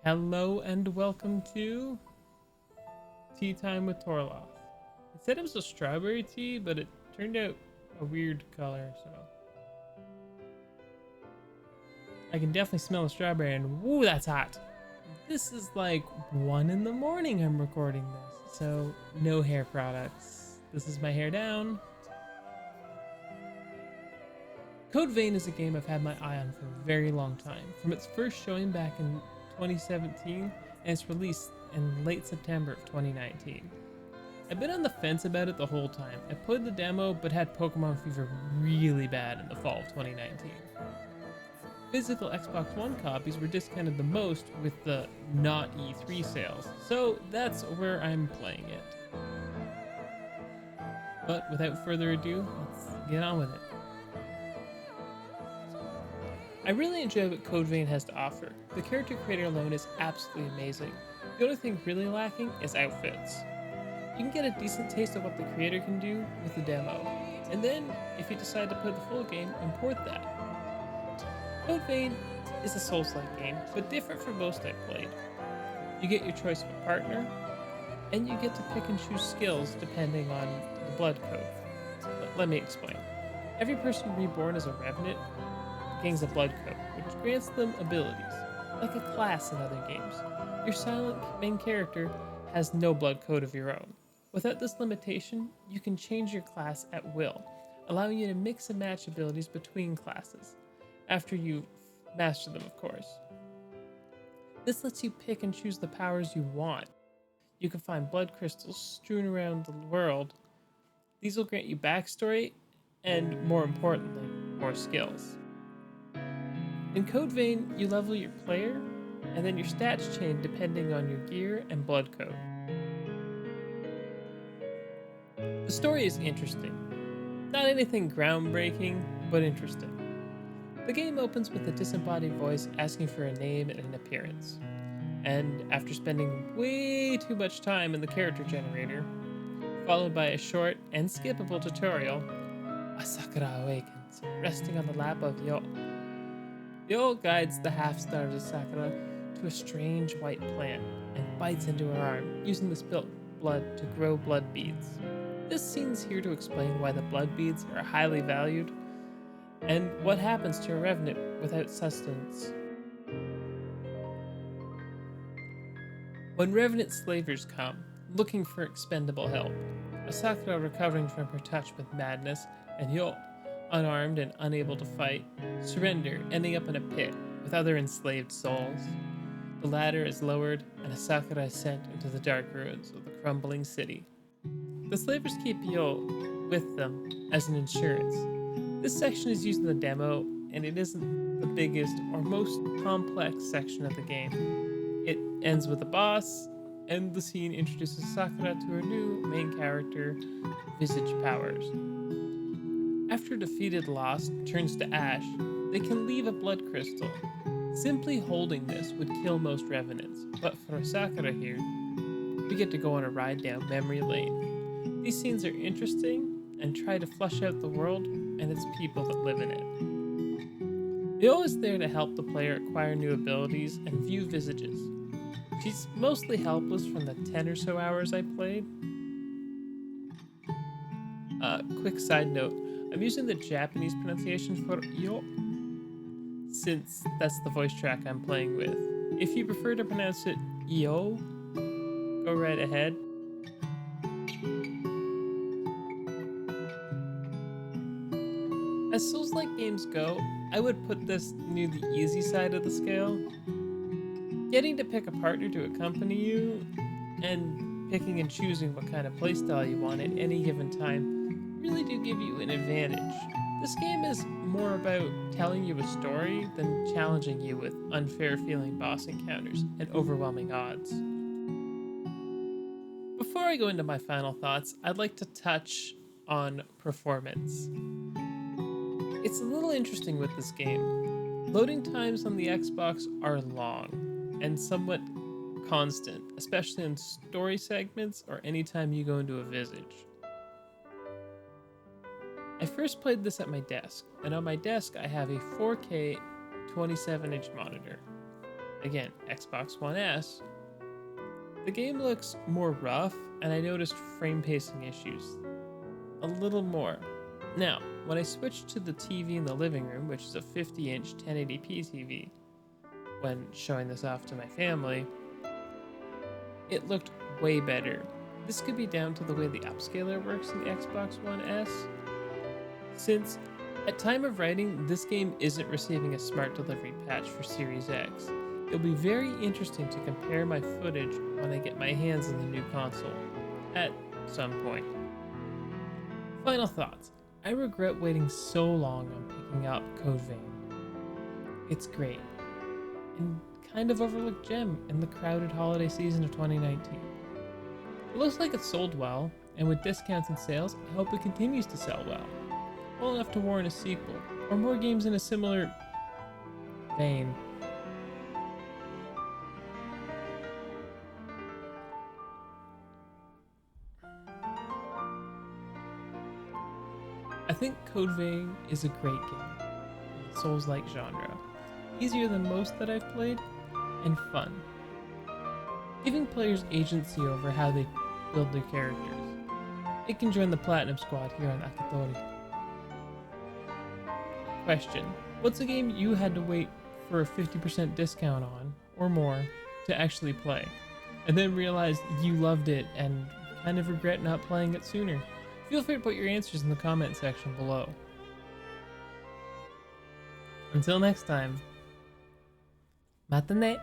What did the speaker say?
Hello and welcome to Tea Time with Torloth. It said it was a strawberry tea, but it turned out a weird color, so I can definitely smell the strawberry and woo, that's hot. This is like 1 in the morning I'm recording this, so no hair products. This is my hair down. Code Vein is a game I've had my eye on for a very long time, from its first showing back in 2017 and its release in late September of 2019. I've been on the fence about it the whole time. I played the demo but had Pokemon Fever really bad in the fall of 2019. Physical Xbox One copies were discounted the most with the not E3 sales, so that's where I'm playing it. But without further ado, let's get on with it. I really enjoy what Code Vein has to offer. The character creator alone is absolutely amazing. The only thing really lacking is outfits. You can get a decent taste of what the creator can do with the demo, and then, if you decide to play the full game, import that. Code Vein is a Souls-like game, but different from most I've played. You get your choice of a partner, and you get to pick and choose skills depending on the blood code. But let me explain. Every person reborn as a Revenant gains a blood code, which grants them abilities, like a class in other games. Your silent main character has no blood code of your own. Without this limitation, you can change your class at will, allowing you to mix and match abilities between classes, after you've mastered them, of course. This lets you pick and choose the powers you want. You can find blood crystals strewn around the world. These will grant you backstory, and more importantly, more skills. In Code Vein, you level your player, and then your stats change depending on your gear and blood code. The story is interesting. Not anything groundbreaking, but interesting. The game opens with a disembodied voice asking for a name and an appearance. And after spending way too much time in the character generator, followed by a short and skippable tutorial, Asakura awakens, resting on the lap of Yo. Yo guides the half-starved Asakura to a strange white plant and bites into her arm, using the spilt blood to grow blood beads. This scene's here to explain why the blood beads are highly valued and what happens to a revenant without sustenance. When revenant slavers come, looking for expendable help, Asakura recovering from her touch with madness, and Yo, unarmed and unable to fight, surrender, ending up in a pit with other enslaved souls. The ladder is lowered, and Asakura is sent into the dark ruins of the crumbling city. The slavers keep Yo with them as an insurance. This section is used in the demo, and it isn't the biggest or most complex section of the game. It ends with a boss, and the scene introduces Sakura to her new main character, Visage powers. After defeated Lost turns to ash, they can leave a blood crystal. Simply holding this would kill most revenants, but for Sakura here, we get to go on a ride down memory lane. These scenes are interesting and try to flush out the world and its people that live in it. Yo is there to help the player acquire new abilities and view visages. She's mostly helpless from the 10 or so hours I played. Quick side note, I'm using the Japanese pronunciation for Yo, since that's the voice track I'm playing with. If you prefer to pronounce it Yo, go right ahead. As Souls-like games go, I would put this near the easy side of the scale. Getting to pick a partner to accompany you, and picking and choosing what kind of playstyle you want at any given time really do give you an advantage. This game is more about telling you a story than challenging you with unfair feeling boss encounters and overwhelming odds. Before I go into my final thoughts, I'd like to touch on performance. It's a little interesting with this game. Loading times on the Xbox are long and somewhat constant, especially in story segments or anytime you go into a visage. I first played this at my desk, and on my desk I have a 4K 27-inch monitor. again, Xbox One S, the game looks more rough, and I noticed frame pacing issues a little more. Now, when I switched to the TV in the living room, which is a 50-inch 1080p TV, when showing this off to my family, it looked way better. This could be down to the way the upscaler works in the Xbox One S, since at time of writing, this game isn't receiving a smart delivery patch for Series X. It'll be very interesting to compare my footage when I get my hands on the new console, at some point. Final thoughts. I regret waiting so long on picking up Code Vein. It's great, and kind of overlooked gem in the crowded holiday season of 2019. It looks like it sold well, and with discounts and sales, I hope it continues to sell well enough to warrant a sequel, or more games in a similar vein. I think Code Vein is a great game in the Souls-like genre, easier than most that I've played, and fun, giving players agency over how they build their characters. It can join the Platinum Squad here on Akatori. Question: what's a game you had to wait for a 50% discount on, or more, to actually play, and then realized you loved it and kind of regret not playing it sooner? Feel free to put your answers in the comment section below. Until next time, mata ne!